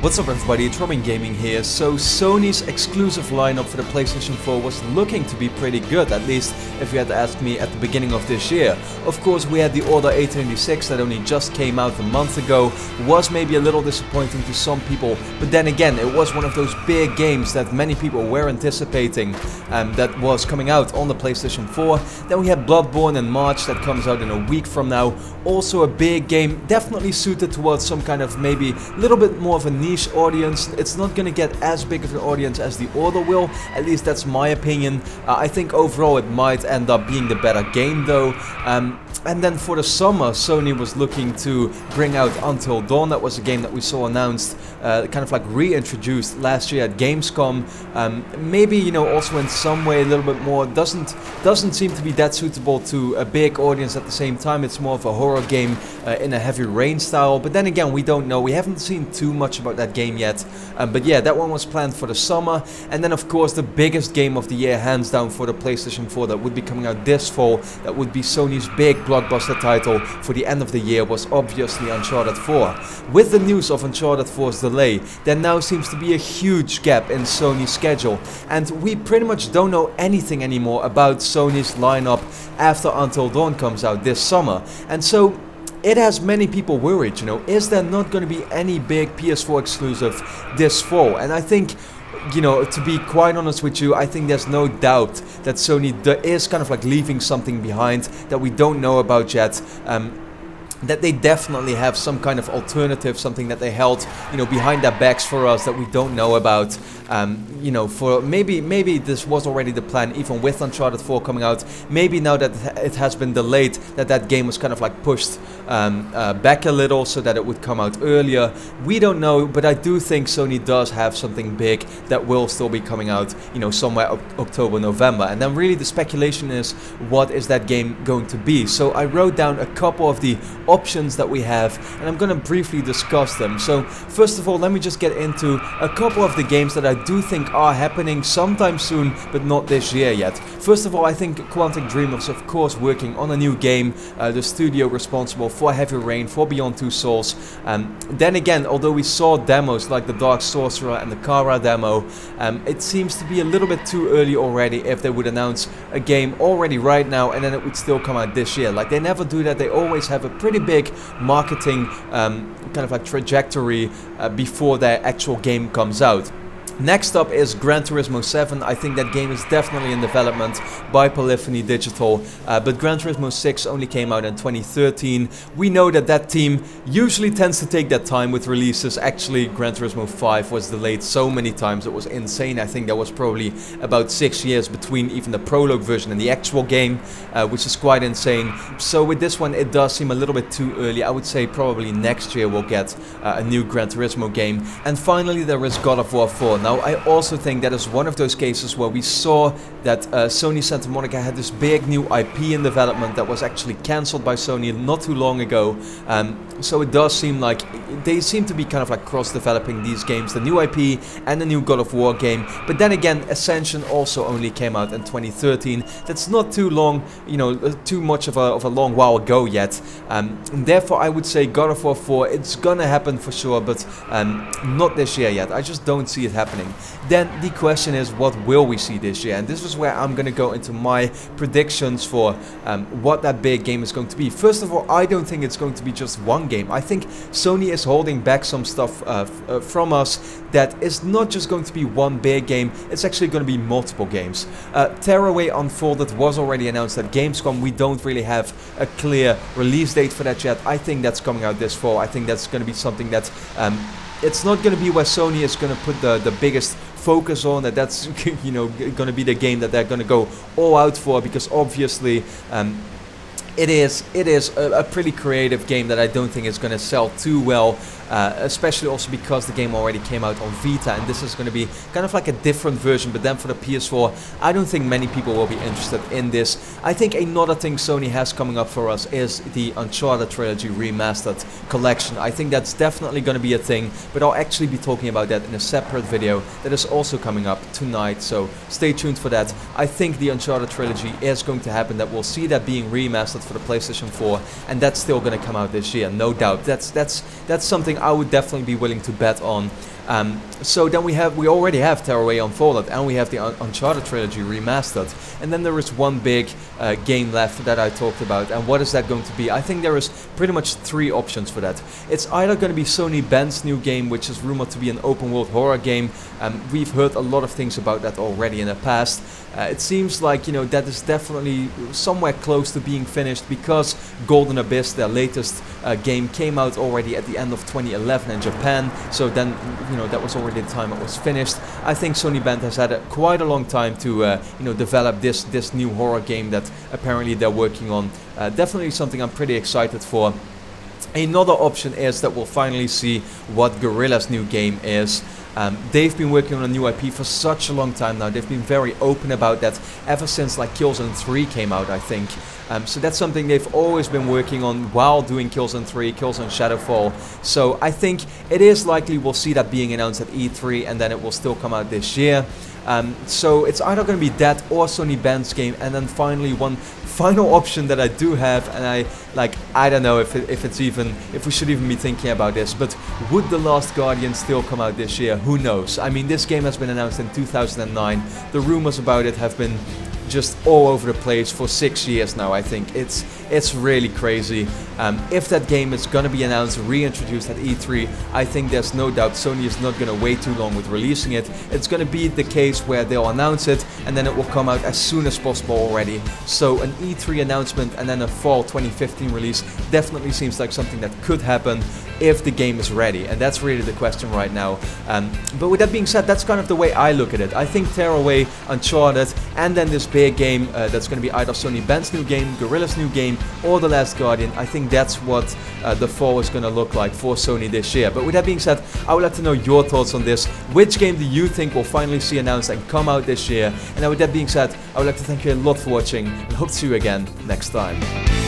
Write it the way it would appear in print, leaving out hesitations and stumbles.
What's up everybody, it's RobinGaming here. So Sony's exclusive lineup for the PlayStation 4 was looking to be pretty good, at least if you had to ask me at the beginning of this year. Of course we had the Order 1886 that only just came out a month ago, was maybe a little disappointing to some people, but then again it was one of those big games that many people were anticipating that was coming out on the PlayStation 4. Then we had Bloodborne in March that comes out in a week from now, also a big game, definitely suited towards some kind of maybe a little bit more of a niche audience. It's not going to get as big of an audience as the Order will, at least that's my opinion. I think overall it might end up being the better game though. And then for the summer, Sony was looking to bring out Until Dawn. That was a game that we saw announced, kind of like reintroduced last year at Gamescom. Maybe, you know, also in some way a little bit more, doesn't seem to be that suitable to a big audience at the same time. It's more of a horror game in a Heavy Rain style, but then again we don't know. We haven't seen too much about that game yet. But yeah, that one was planned for the summer. And then of course the biggest game of the year, hands down, for the PlayStation 4 that would be coming out this fall, that would be Sony's big blockbuster title for the end of the year, was obviously Uncharted 4. With the news of Uncharted 4's delay, there now seems to be a huge gap in Sony's schedule, and we pretty much don't know anything anymore about Sony's lineup after Until Dawn comes out this summer. And so it has many people worried, you know, is there not going to be any big PS4 exclusive this fall? And I think, you know, to be quite honest with you, I think there's no doubt that Sony is kind of like leaving something behind that we don't know about yet. That they definitely have some kind of alternative, something that they held, you know, behind their backs for us that we don't know about. You know, for maybe this was already the plan, even with Uncharted 4 coming out. Maybe now that it has been delayed, that game was kind of like pushed back a little so that it would come out earlier. We don't know, but I do think Sony does have something big that will still be coming out, you know, somewhere October, November. And then really the speculation is, what is that game going to be? So I wrote down a couple of the options that we have, and I'm gonna briefly discuss them. So first of all, let me just get into a couple of the games that I do think are happening sometime soon, but not this year yet. First of all, I think Quantic Dream is of course working on a new game, the studio responsible for Heavy Rain, for Beyond Two Souls. Then again, although we saw demos like the Dark Sorcerer and the Kara demo, it seems to be a little bit too early already if they would announce a game already right now and then it would still come out this year. Like, they never do that. They always have a pretty big marketing kind of like trajectory before their actual game comes out. Next up is Gran Turismo 7. I think that game is definitely in development by Polyphony Digital, but Gran Turismo 6 only came out in 2013. We know that that team usually tends to take that time with releases. Actually, Gran Turismo 5 was delayed so many times, it was insane. I think there was probably about 6 years between even the prologue version and the actual game, which is quite insane. So with this one, it does seem a little bit too early. I would say probably next year we'll get a new Gran Turismo game. And finally there is God of War 4. Now, I also think that is one of those cases where we saw that Sony Santa Monica had this big new IP in development that was actually cancelled by Sony not too long ago. So it does seem like they seem to be kind of like cross-developing these games, the new IP and the new God of War game. But then again, Ascension also only came out in 2013. That's not too long, you know, too much of a long while ago yet. Therefore, I would say God of War 4, it's gonna happen for sure, but not this year yet. I just don't see it happening. Then the question is, what will we see this year? And this is where I'm gonna go into my predictions for what that big game is going to be. First of all, I don't think it's going to be just one game. I think Sony is holding back some stuff from us that is not just going to be one big game, it's actually going to be multiple games. Tearaway Unfolded was already announced at Gamescom. We don't really have a clear release date for that yet. I think that's coming out this fall. I think that's going to be something that it's not going to be where Sony is going to put the biggest focus on, that's you know, going to be the game that they're going to go all out for, because obviously it is a pretty creative game that I don't think is going to sell too well, especially also because the game already came out on Vita, and this is going to be kind of like a different version. But then for the PS4, I don't think many people will be interested in this. I think another thing Sony has coming up for us is the Uncharted Trilogy Remastered Collection. I think that's definitely going to be a thing, but I'll actually be talking about that in a separate video that is also coming up tonight, so stay tuned for that. I think the Uncharted Trilogy is going to happen, that we'll see that being remastered for the PlayStation 4, and that's still going to come out this year, no doubt. That's something I would definitely be willing to bet on. So then we already have Tearaway Unfolded, and we have the Uncharted trilogy remastered, and then there is one big game left that I talked about. And what is that going to be? I think there is pretty much 3 options for that. It's either going to be Sony Bend's new game, which is rumored to be an open world horror game. We've heard a lot of things about that already in the past. It seems like, you know, that is definitely somewhere close to being finished, because Golden Abyss, their latest game, came out already at the end of 2011 in Japan. So then, you know, that was already the time it was finished. I think Sony Bend has had quite a long time to you know, develop this new horror game that apparently they're working on. Definitely something I'm pretty excited for. Another option is that we'll finally see what Guerrilla's new game is. They've been working on a new IP for such a long time now. They've been very open about that ever since like Killzone 3 came out, I think. So that's something they've always been working on while doing Killzone 3, Killzone Shadowfall. So I think it is likely we'll see that being announced at E3, and then it will still come out this year. So it's either going to be that or Sony Bend's game, and then finally one final option that I do have, and I don't know if we should even be thinking about this, but would The Last Guardian still come out this year? Who knows? I mean, this game has been announced in 2009. The rumors about it have been just all over the place for 6 years now. I think it's really crazy. If that game is gonna be announced, reintroduced at E3, I think there's no doubt Sony is not gonna wait too long with releasing it. It's gonna be the case where they'll announce it and then it will come out as soon as possible already. So an E3 announcement and then a fall 2015 release definitely seems like something that could happen if the game is ready, and that's really the question right now. But with that being said, that's kind of the way I look at it. I think Tearaway, Uncharted, and then this big game that's going to be either Sony Bend's new game, Guerrilla's new game, or The Last Guardian. I think that's what the fall is going to look like for Sony this year. But with that being said, I would like to know your thoughts on this. Which game do you think will finally see announced and come out this year? And with that being said, I would like to thank you a lot for watching, and hope to see you again next time.